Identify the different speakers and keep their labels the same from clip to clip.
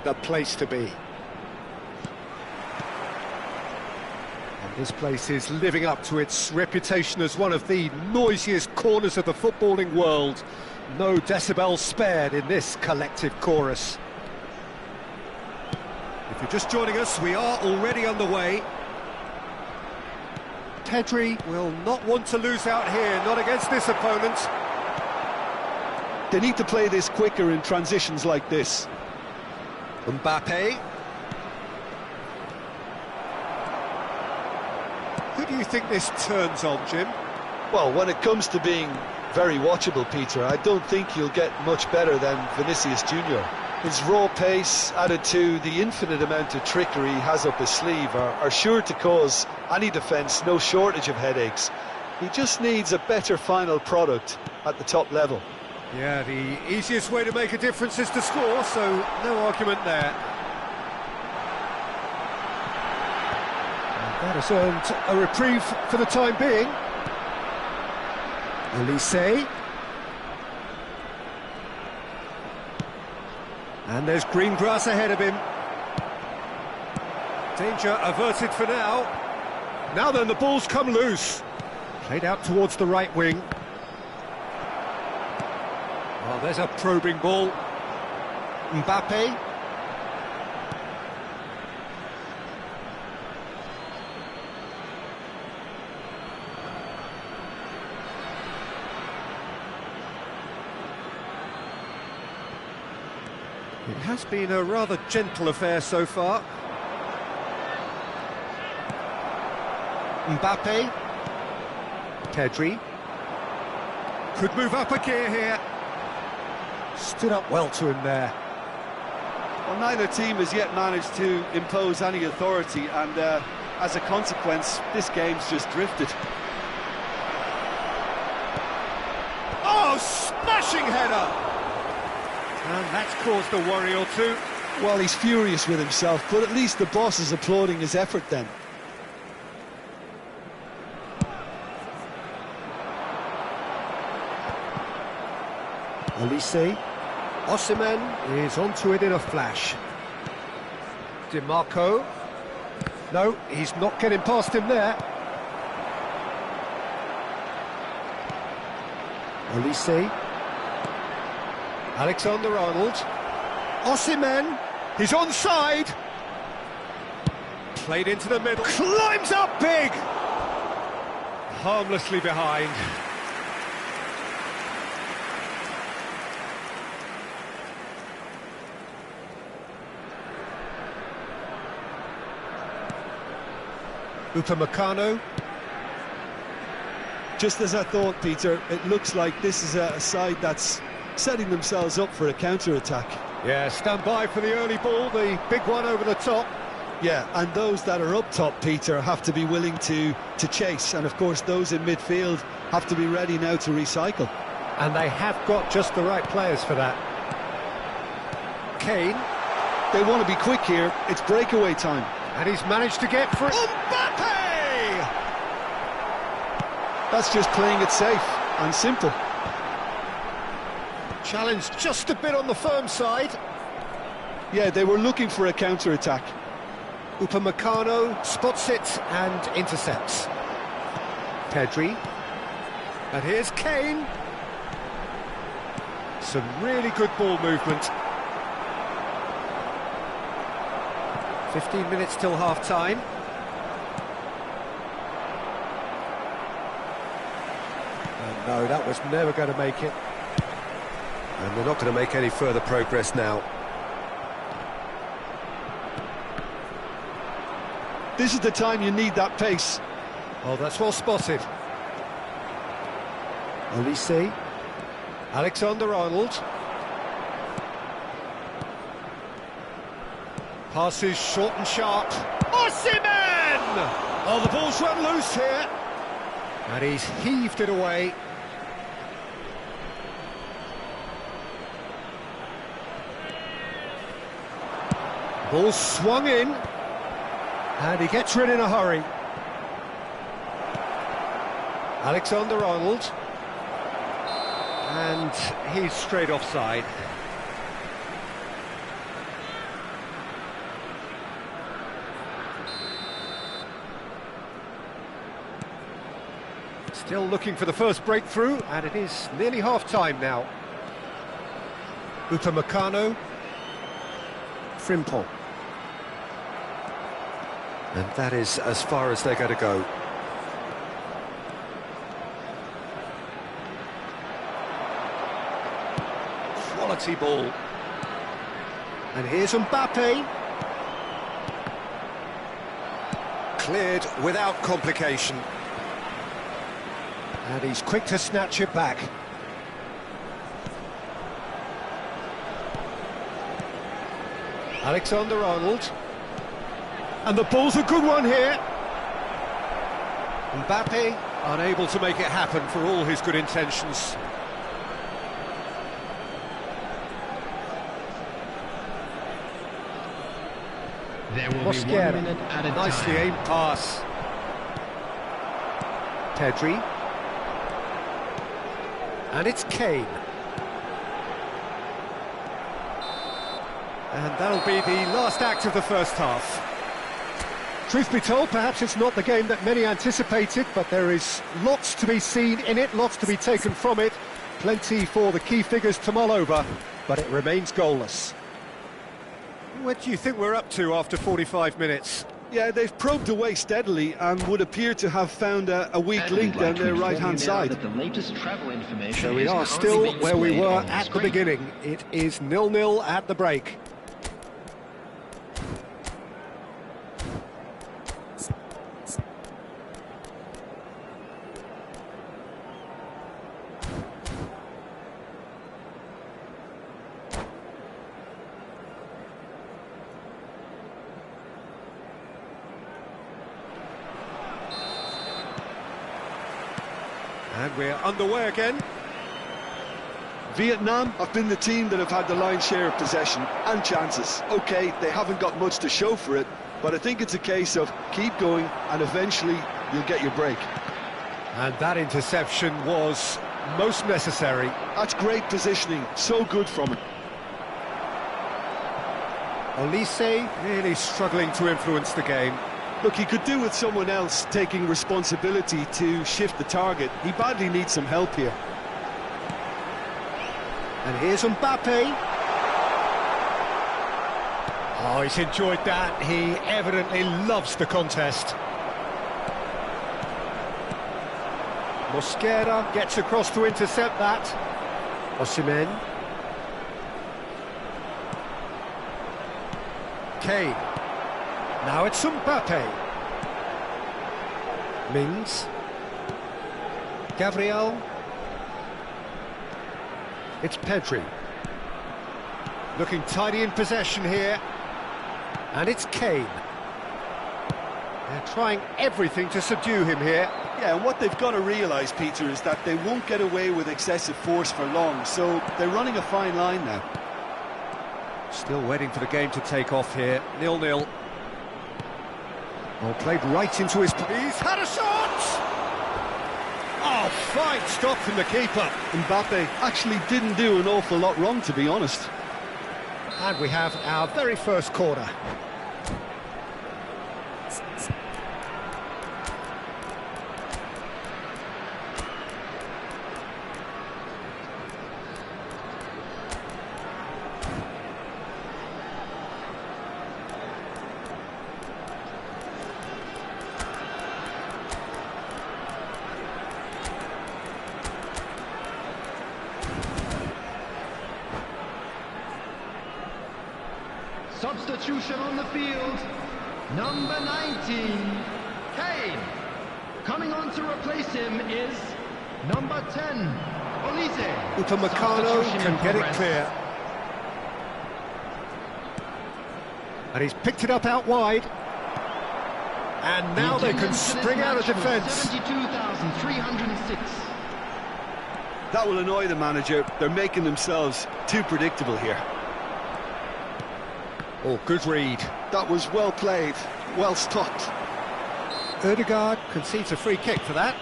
Speaker 1: the place to be. And this place is living up to its reputation as one of the noisiest corners of the footballing world. No decibels spared in this collective chorus. If you're just joining us, we are already underway. Pedri will not want to lose out here, not against this opponent.
Speaker 2: They need to play this quicker in transitions like this.
Speaker 1: Mbappe. Who do you think this turns on, Jim?
Speaker 2: Well, when it comes to being very watchable, Peter, I don't think you'll get much better than Vinicius Junior. His raw pace, added to the infinite amount of trickery he has up his sleeve, are sure to cause any defence no shortage of headaches. He just needs a better final product at the top level.
Speaker 1: Yeah, the easiest way to make a difference is to score, so no argument there. And that has earned a reprieve for the time being. Elise. And there's green grass ahead of him. Danger averted for now. Now then, the ball's come loose. Played out towards the right wing. Oh, there's a probing ball. Mbappe. It has been a rather gentle affair so far. Mbappe. Pedri. Could move up a gear here. Stood up well to him there.
Speaker 2: Well, neither team has yet managed to impose any authority, and as a consequence, this game's just drifted.
Speaker 1: Oh, smashing header! And that's caused a worry or two.
Speaker 2: Well, he's furious with himself, but at least the boss is applauding his effort then.
Speaker 1: Elise. Osimhen is onto it in a flash. DiMarco. No, he's not getting past him there. Elise. Alexander-Arnold. Osimhen. He's onside. Played into the middle. Climbs up big. Harmlessly behind. Upamecano.
Speaker 2: Just as I thought, Peter, it looks like this is a side that's setting themselves up for a counter-attack.
Speaker 1: Yeah, stand by for the early ball, the big one over the top.
Speaker 2: Yeah, and those that are up top, Peter, have to be willing to chase, and of course those in midfield have to be ready now to recycle.
Speaker 1: And they have got just the right players for that. Kane.
Speaker 2: They want to be quick here, it's breakaway time.
Speaker 1: And he's managed to get through. Mbappe!
Speaker 2: That's just playing it safe and simple.
Speaker 1: Challenge just a bit on the firm side.
Speaker 2: Yeah, they were looking for a counter-attack.
Speaker 1: Upamecano spots it and intercepts. Pedri. And here's Kane. Some really good ball movement. 15 minutes till half-time. No, that was never going to make it. And they're not going to make any further progress now.
Speaker 2: This is the time you need that pace.
Speaker 1: Oh, that's well spotted. Elise. Alexander-Arnold. Passes short and sharp. Osimhen! Oh, the ball's run loose here. And he's heaved it away. Ball swung in. And he gets rid in a hurry. Alexander-Arnold. And he's straight offside. Still looking for the first breakthrough, and it is nearly half-time now. Upamecano. Frimpong. And that is as far as they're going to go. Quality ball. And here's Mbappe. Cleared without complication. And he's quick to snatch it back. Alexander-Arnold. And the ball's a good one here. Mbappe unable to make it happen for all his good intentions.
Speaker 3: There will be 1 minute at a time.
Speaker 1: Nicely aimed pass. Pedri. And it's Kane. And that'll be the last act of the first half. Truth be told, perhaps it's not the game that many anticipated, but there is lots to be seen in it, lots to be taken from it. Plenty for the key figures to mull over, but it remains goalless. What do you think we're up to after 45 minutes?
Speaker 2: Yeah, they've probed away steadily and would appear to have found a weak link down their right-hand side.
Speaker 3: The latest travel information
Speaker 1: So we are still where we were at the beginning. It is 0-0 at the break. And we're underway again.
Speaker 2: Vietnam have been the team that have had the lion's share of possession and chances. OK, they haven't got much to show for it, but I think it's a case of keep going and eventually you'll get your break.
Speaker 1: And that interception was most necessary.
Speaker 2: That's great positioning, so good from him.
Speaker 1: Olise really struggling to influence the game.
Speaker 2: Look, he could do with someone else taking responsibility to shift the target. He badly needs some help here.
Speaker 1: And here's Mbappe. Oh, he's enjoyed that. He evidently loves the contest. Mosquera gets across to intercept that. Osimhen. Kane. Now it's Mbappe. Mings. Gabriel. It's Pedri. Looking tidy in possession here. And it's Kane. They're trying everything to subdue him here.
Speaker 2: Yeah, and what they've got to realise, Peter, is that they won't get away with excessive force for long, so they're running a fine line now.
Speaker 1: Still waiting for the game to take off here. 0-0. Oh, played right into his... He's had a shot! Oh, fine stop from the keeper.
Speaker 2: Mbappe actually didn't do an awful lot wrong, to be honest.
Speaker 1: And we have our very first corner.
Speaker 3: Substitution on the field, number 19, Kane. Coming on to replace him is number 10, Olise.
Speaker 1: Upamecano can get it clear. And he's picked it up out wide. And now they can spring out of defence.
Speaker 3: 72,306.
Speaker 2: That will annoy the manager. They're making themselves too predictable here.
Speaker 1: Oh, good read.
Speaker 2: That was well played, well stopped.
Speaker 1: Ødegaard concedes a free kick for that.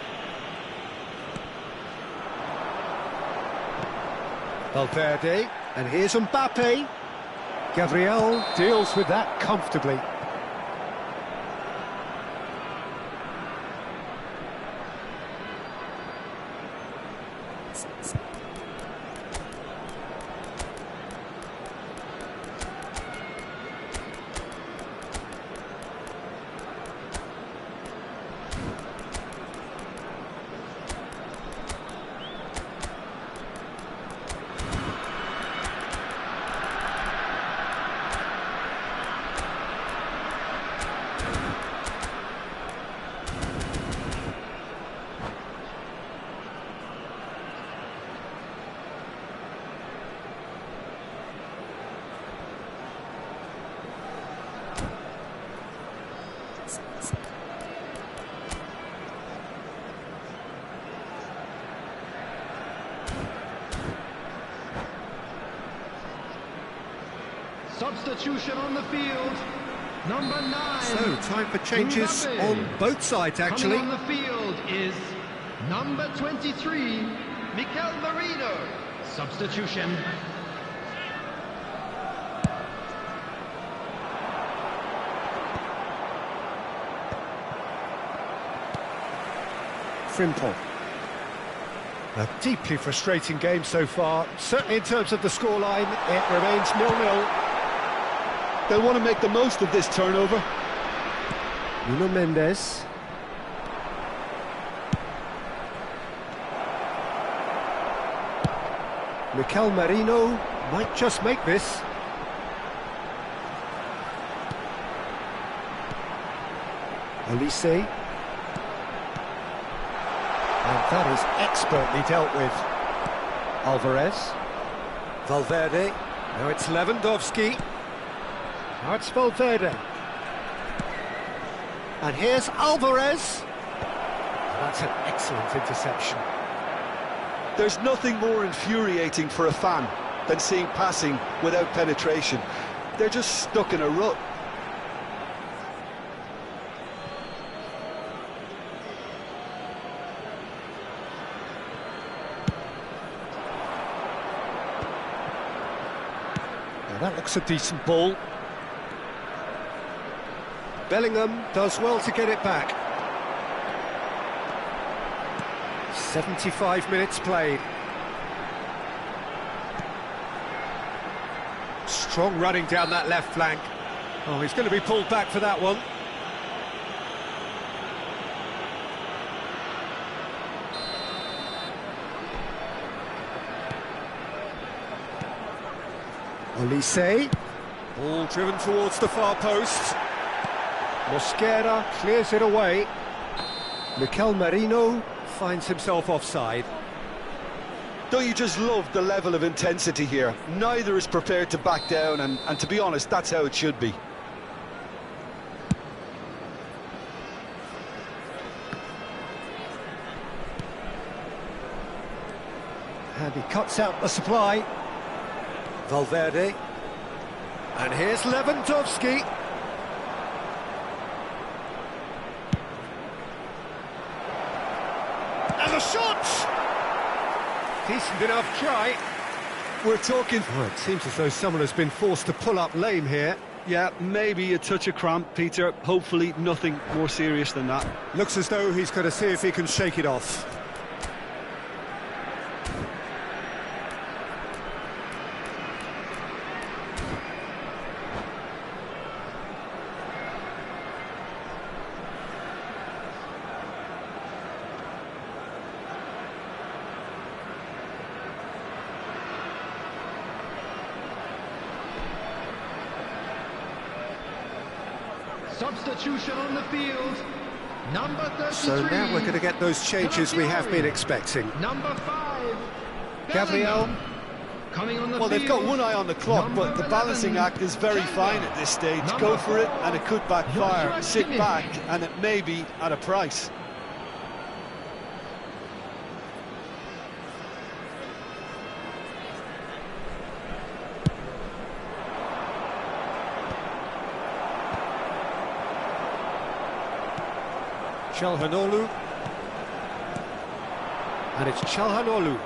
Speaker 1: Valverde, and here's Mbappe. Gabriel deals with that comfortably.
Speaker 3: Substitution on the field. Number 9.
Speaker 1: So, time for changes
Speaker 3: Mbappe.
Speaker 1: on both sides, actually.
Speaker 3: Coming on the field is number 23, Mikel Merino. Substitution.
Speaker 1: Frimpong. A deeply frustrating game so far. Certainly in terms of the scoreline, it remains 0-0.
Speaker 2: They'll want to make the most of this turnover.
Speaker 1: Nuno Mendes. Mikel Merino might just make this. Olise. And that is expertly dealt with. Alvarez. Valverde. Now it's Lewandowski. Now it's Valverde. And here's Alvarez. That's an excellent interception.
Speaker 2: There's nothing more infuriating for a fan than seeing passing without penetration. They're just stuck in a rut.
Speaker 1: Now that looks a decent ball. Bellingham does well to get it back. 75 minutes played. Strong running down that left flank. Oh, he's going to be pulled back for that one. Olise. Ball driven towards the far post. Mosquera clears it away. Mikel Merino finds himself offside.
Speaker 2: Don't you just love the level of intensity here? Neither is prepared to back down, and to be honest, that's how it should be.
Speaker 1: And he cuts out the supply. Valverde. And here's Lewandowski. And the shot! Decent enough try.
Speaker 2: We're talking...
Speaker 1: Oh, it seems as though someone has been forced to pull up lame here.
Speaker 2: Yeah, maybe a touch of cramp, Peter. Hopefully nothing more serious than that.
Speaker 1: Looks as though he's going to see if he can shake it off.
Speaker 3: Substitution on the field. Number 33.
Speaker 1: So now we're going to get those changes we have been expecting.
Speaker 3: Number 5.
Speaker 1: Gabriel.
Speaker 3: Bellingham. Coming on the
Speaker 2: Well,
Speaker 3: field.
Speaker 2: they've got one eye on the clock, but the balancing act is very fine at this stage. Go for it, and it could backfire. Sit back, and it may be at a price.
Speaker 1: Çalhanoğlu. And it's Çalhanoğlu.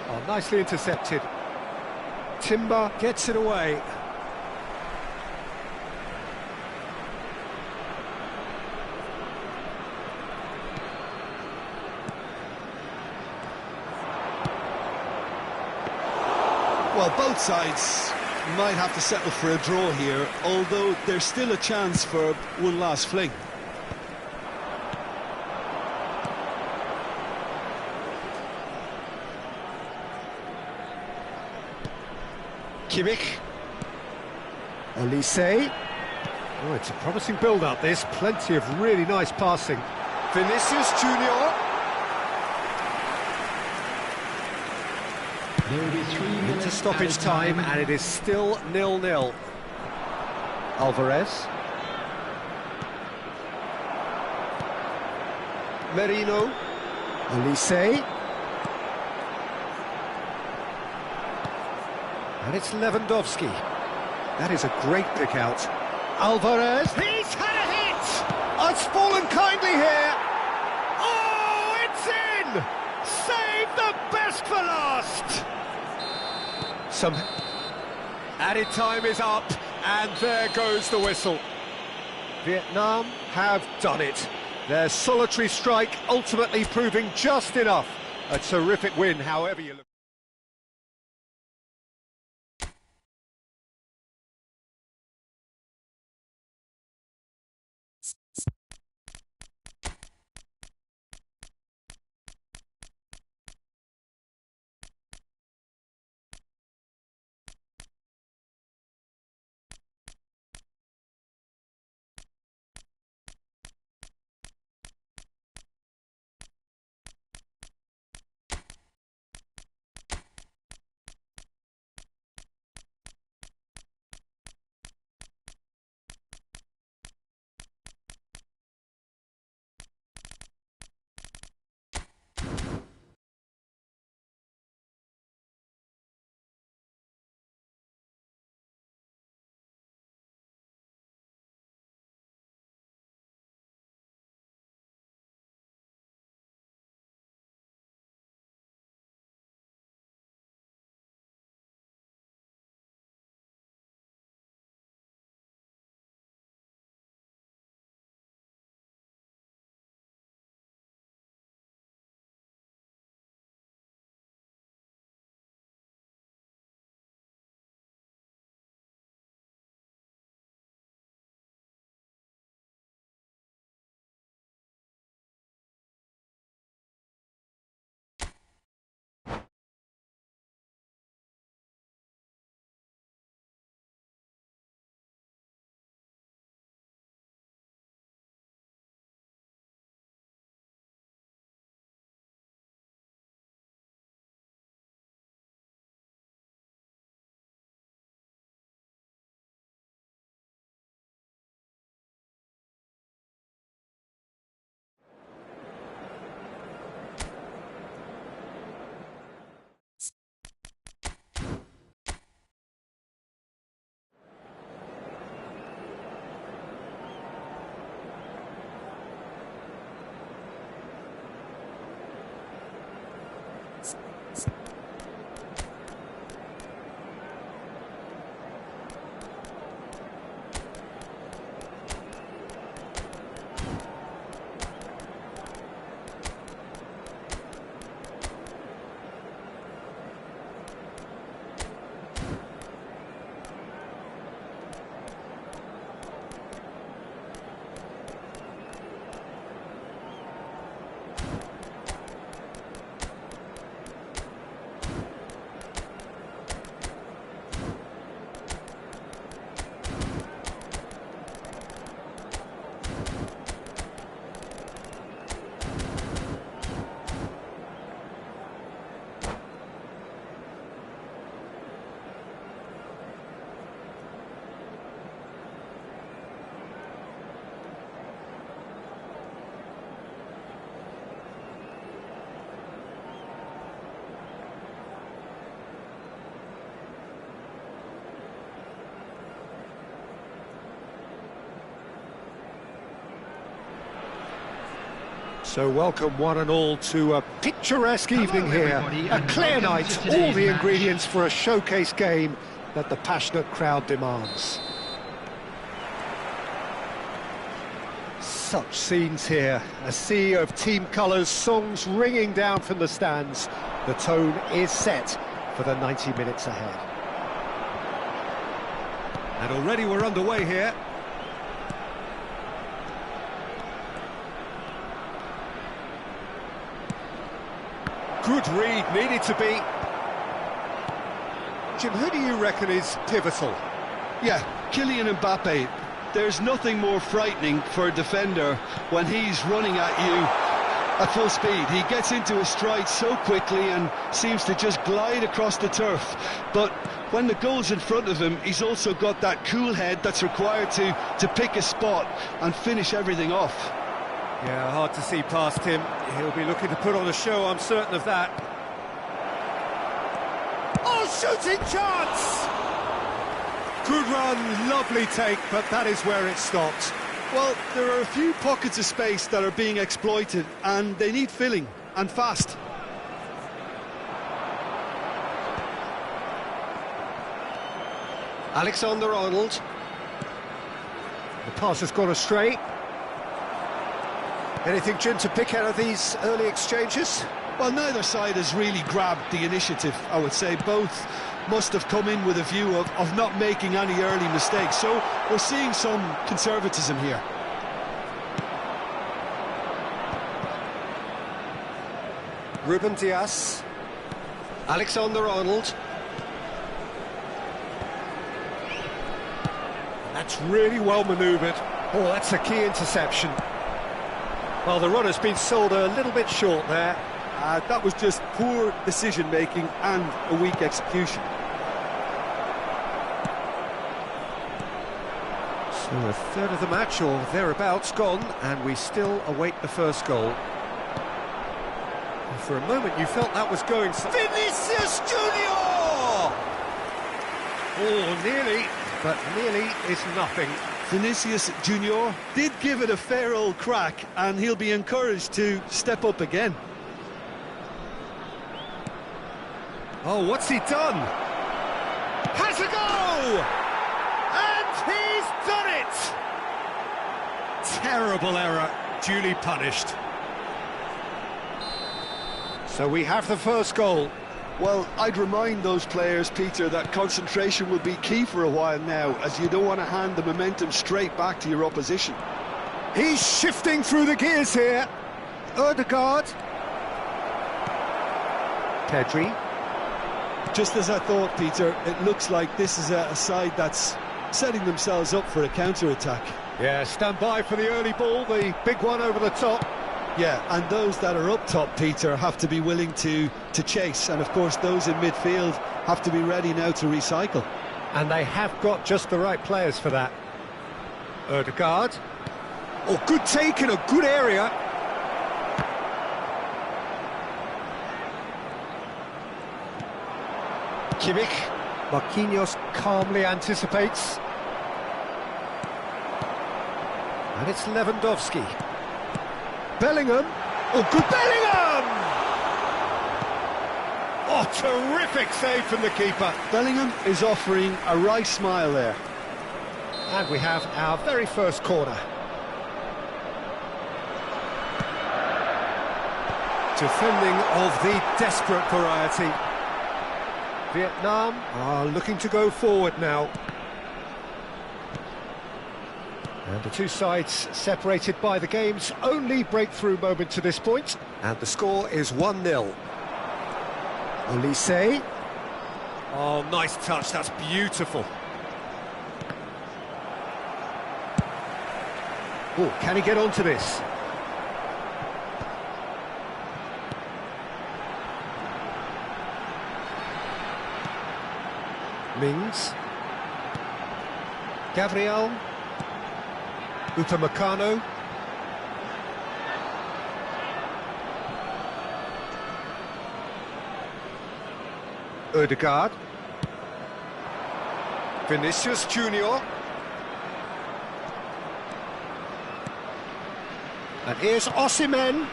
Speaker 1: Oh, nicely intercepted. Timber gets it away.
Speaker 2: Well, both sides might have to settle for a draw here, although there's still a chance for one last fling.
Speaker 1: Kimmich. Olise. Oh, it's a promising build-up, this. Plenty of really nice passing. Vinicius Junior.
Speaker 3: There will be 3 minutes
Speaker 1: Into stoppage time, and it is still 0-0. Alvarez. Merino. Olise. And it's Lewandowski. That is a great pick out. Alvarez, he's had a hit! It's fallen kindly here! Oh, it's in! Save the best for last! Some added time is up, and there goes the whistle. Vietnam have done it. Their solitary strike ultimately proving just enough. A terrific win, however you look. So welcome one and all to a picturesque evening here, a clear night, all the ingredients for a showcase game that the passionate crowd demands. Such scenes here, a sea of team colours, songs ringing down from the stands. The tone is set for the 90 minutes ahead. And already we're underway here. Good read, needed to be. Jim, who do you reckon is pivotal?
Speaker 2: Yeah, Kylian Mbappe. There's nothing more frightening for a defender when he's running at you at full speed. He gets into a stride so quickly and seems to just glide across the turf. But when the goal's in front of him, he's also got that cool head that's required to pick a spot and finish everything off.
Speaker 1: Yeah, hard to see past him. He'll be looking to put on a show, I'm certain of that. Oh, shooting chance! good run, lovely take, but that is where it stopped.
Speaker 2: Well, there are a few pockets of space that are being exploited, and they need filling, and fast.
Speaker 1: Alexander-Arnold. The pass has gone astray. Anything, Jim, to pick out of these early exchanges?
Speaker 2: Well, neither side has really grabbed the initiative, I would say. Both must have come in with a view of not making any early mistakes. So we're seeing some conservatism here.
Speaker 1: Ruben Dias. Alexander-Arnold. That's really well manoeuvred. Oh, that's a key interception. Well, the runner's been sold a little bit short there.
Speaker 2: That was just poor decision-making and a weak execution.
Speaker 1: So a third of the match, or thereabouts, gone, and we still await the first goal. And for a moment, you felt that was going... Vinicius Junior! Oh, nearly, but nearly is nothing.
Speaker 2: Vinicius Junior did give it a fair old crack, and he'll be encouraged to step up again.
Speaker 1: Oh, what's he done? Has a go! And he's done it! Terrible error, duly punished. So we have the first goal.
Speaker 2: Well, I'd remind those players, Peter, that concentration will be key for a while now, as you don't want to hand the momentum straight back to your opposition.
Speaker 1: He's shifting through the gears here. Ødegaard. Pedri.
Speaker 2: Just as I thought, Peter, it looks like this is a side that's setting themselves up for a counter-attack.
Speaker 1: Yeah, stand by for the early ball, the big one over the top.
Speaker 2: Yeah, and those that are up top, Peter, have to be willing to chase. And, of course, those in midfield have to be ready now to recycle.
Speaker 1: And they have got just the right players for that. Ødegaard. Oh, good take in a good area. Kimmich. Marquinhos calmly anticipates. And it's Lewandowski. Bellingham. Oh, good Bellingham! Oh, terrific save from the keeper.
Speaker 2: Bellingham is offering a right smile there.
Speaker 1: And we have our very first corner. Defending of the desperate variety. Vietnam are looking to go forward now. And the two sides separated by the game's only breakthrough moment to this point. And the score is 1-0. Olise. Oh, nice touch, that's beautiful. Oh, can he get onto this? Mings. Gabriel. Upamecano. Ødegaard. Vinicius Junior. And here's Osimhen.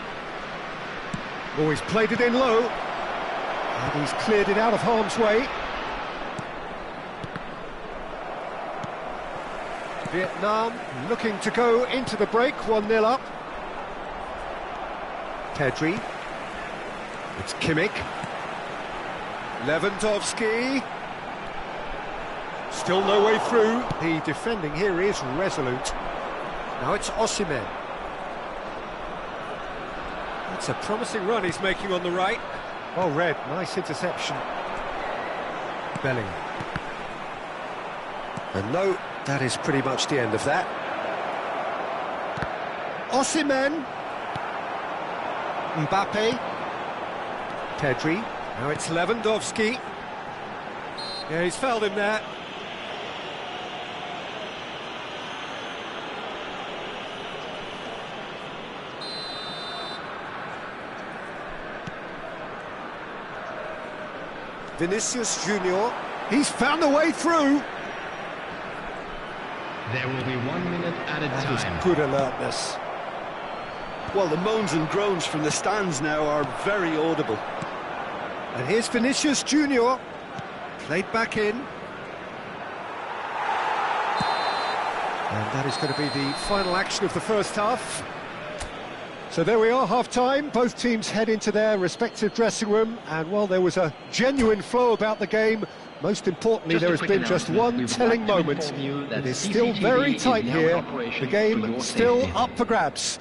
Speaker 1: Oh, he's played it in low. And he's cleared it out of harm's way. Vietnam looking to go into the break, 1-0 up. Pedri. It's Kimmich. Lewandowski. Still no way through. The defending here is resolute. Now it's Osimhen. That's a promising run he's making on the right. Well read, nice interception. Bellingham. And no, that is pretty much the end of that. Osimhen. Mbappe. Pedri. Now it's Lewandowski. Yeah, he's fouled him there. Vinicius Junior. He's found a way through.
Speaker 3: There will be 1 minute added
Speaker 1: That
Speaker 3: time.
Speaker 1: was good alertness.
Speaker 2: Well, the moans and groans from the stands now are very audible.
Speaker 1: And here's Vinicius Junior, played back in. And that is going to be the final action of the first half. So there we are, half-time. Both teams head into their respective dressing room. And while there was a genuine flow about the game, most importantly, there has been just one telling moment. It is still very tight here. The game still up for grabs.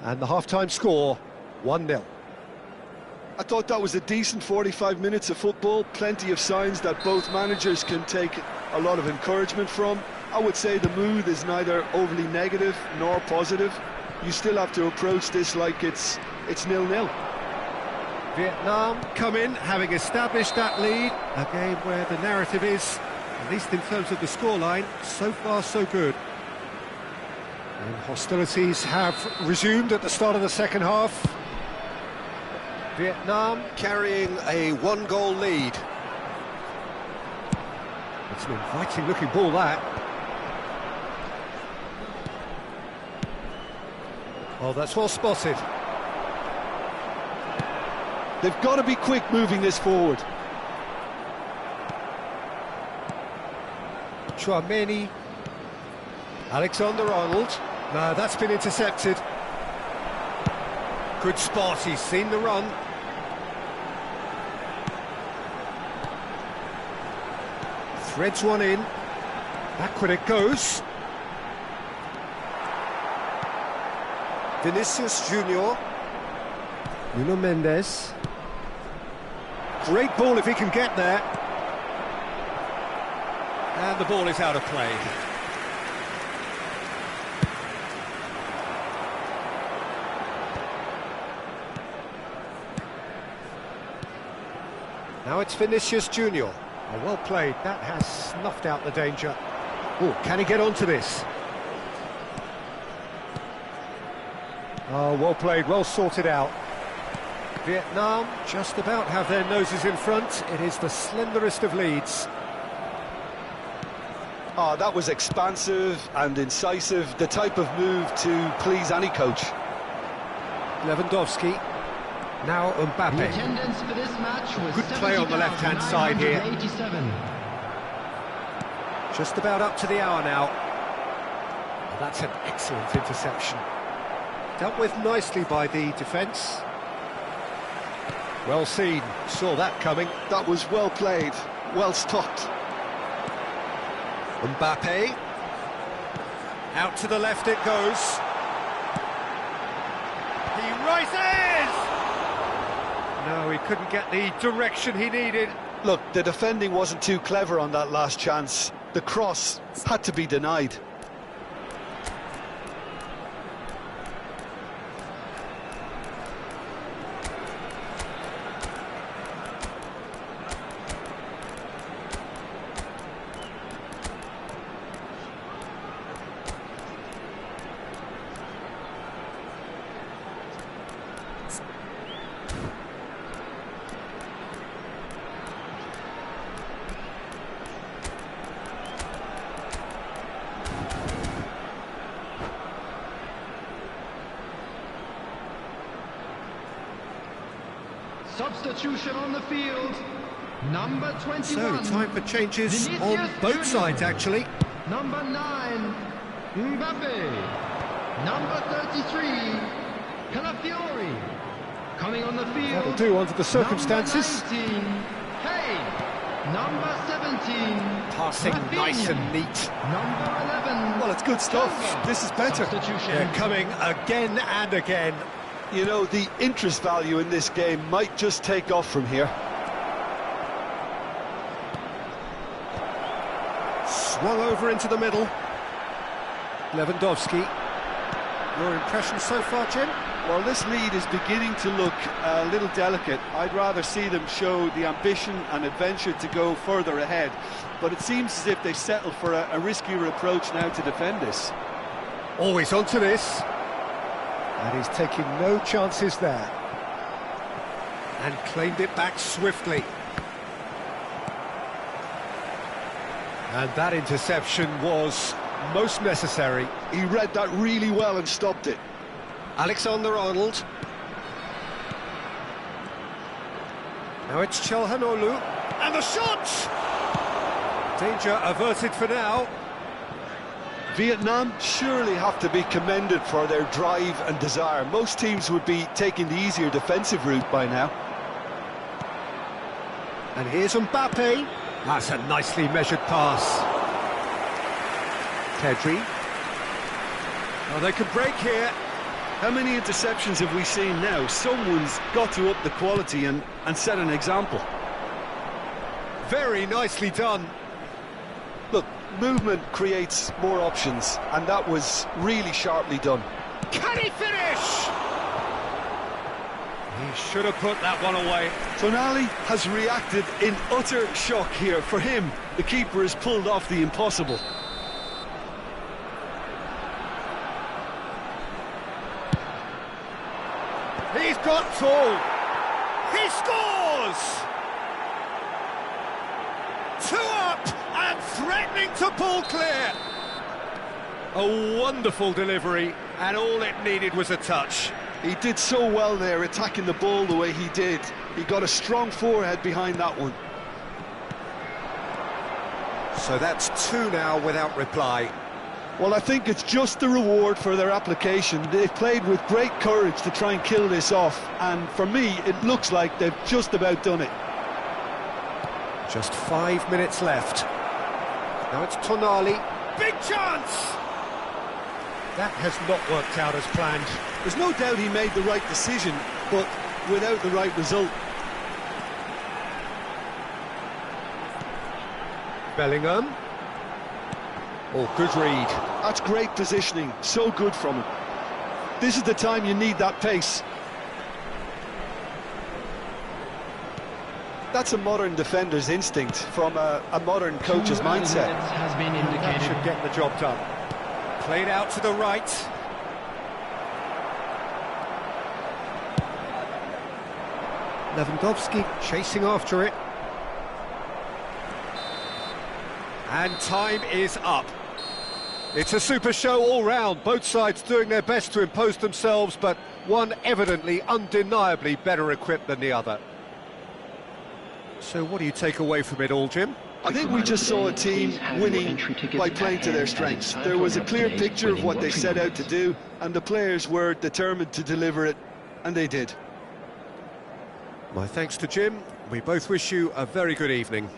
Speaker 1: And the half-time score, 1-0.
Speaker 2: I thought that was a decent 45 minutes of football. Plenty of signs that both managers can take a lot of encouragement from. I would say the mood is neither overly negative nor positive. You still have to approach this like it's 0-0.
Speaker 1: Vietnam come in, having established that lead. A game where the narrative is, at least in terms of the scoreline, so far so good. And hostilities have resumed at the start of the second half. Vietnam carrying a one-goal lead. It's an inviting-looking ball, that. Oh, that's well spotted.
Speaker 2: They've got to be quick moving this forward.
Speaker 1: Tquang, Alexander-Arnold. No, that's been intercepted. Good spot, he's seen the run. Threads one in. Backward it goes. Vinicius Junior. Nuno Mendes. Great ball if he can get there. And the ball is out of play. Now it's Vinicius Junior. Oh, well played. That has snuffed out the danger. Oh, can he get onto this? Oh, well played, well sorted out. Vietnam just about have their noses in front. It is the slenderest of leads.
Speaker 2: Oh, that was expansive and incisive, the type of move to please any coach.
Speaker 1: Lewandowski. Now
Speaker 3: The
Speaker 1: Mbappe.
Speaker 3: attendance for this match was
Speaker 1: Good play on the left-hand side here.
Speaker 3: 70,987.
Speaker 1: Just about up to the hour now. Oh, that's an excellent interception. Dealt with nicely by the defence. Well seen, saw that coming.
Speaker 2: That was well played, well stopped.
Speaker 1: Mbappe. Out to the left it goes. He rises! No, he couldn't get the direction he needed.
Speaker 2: Look, the defending wasn't too clever on that last chance. The cross had to be denied.
Speaker 3: Substitution on the field. Number 21.
Speaker 1: So, time for changes
Speaker 3: Vinicius
Speaker 1: on both
Speaker 3: Junior.
Speaker 1: sides, actually.
Speaker 3: Number 9, Mbappe. Number 33, Calafiori. Coming on the field.
Speaker 1: That'll do under the circumstances.
Speaker 3: Number 19, Kane. Number 17,
Speaker 1: Passing
Speaker 3: Rafinha.
Speaker 1: nice and neat.
Speaker 3: Number 11.
Speaker 2: Well, it's good stuff.
Speaker 3: Tquang.
Speaker 2: This is better.
Speaker 3: Substitution.
Speaker 1: They're coming again and again.
Speaker 2: You know, the interest value in this game might just take off from here.
Speaker 1: Swung over into the middle. Lewandowski. Your impression so far, Jim?
Speaker 2: Well, this lead is beginning to look a little delicate. I'd rather see them show the ambition and adventure to go further ahead. But it seems as if they've settled for a riskier approach now to defend this.
Speaker 1: Always onto this. And he's taking no chances there. And claimed it back swiftly. And that interception was most necessary.
Speaker 2: He read that really well and stopped it.
Speaker 1: Alexander-Arnold. Now it's Çalhanoğlu. And the shot! Danger averted for now.
Speaker 2: Vietnam surely have to be commended for their drive and desire. Most teams would be taking the easier defensive route by now.
Speaker 1: And here's Mbappe. That's a nicely measured pass. Pedri. Oh, they can break here.
Speaker 4: How many interceptions have we seen now? Someone's got to up the quality and set an example.
Speaker 1: Very nicely done.
Speaker 2: Look, movement creates more options, and that was really sharply done.
Speaker 1: Can he finish? He should have put that one away.
Speaker 4: Tonali has reacted in utter shock here. For him, the keeper has pulled off the impossible.
Speaker 1: He's got full. He scores! 2 up and threatening to pull clear. A wonderful delivery, and all it needed was a touch.
Speaker 2: He did so well there, attacking the ball the way he did. He got a strong forehead behind that one.
Speaker 1: So that's 2 now without reply.
Speaker 2: Well, I think it's just the reward for their application. They've played with great courage to try and kill this off, and for me, it looks like they've just about done it.
Speaker 1: Just 5 minutes left. Now it's Tonali. Big chance! That has not worked out as planned.
Speaker 2: There's no doubt he made the right decision, but without the right result.
Speaker 1: Bellingham. Oh, good read.
Speaker 2: That's great positioning, so good from him. This is the time you need that pace. That's a modern defender's instinct from a modern coach's mindset.
Speaker 3: Has been
Speaker 1: That
Speaker 3: indicated.
Speaker 1: should get the job done. Played out to the right. Lewandowski chasing after it. And time is up. It's a super show all round, both sides doing their best to impose themselves, but one evidently, undeniably better equipped than the other. So what do you take away from it all, Jim?
Speaker 2: I think we just saw a team winning by playing to their strengths. There was a clear picture of what they set out to do, and the players were determined to deliver it, and they did.
Speaker 1: My thanks to Jim. We both wish you a very good evening.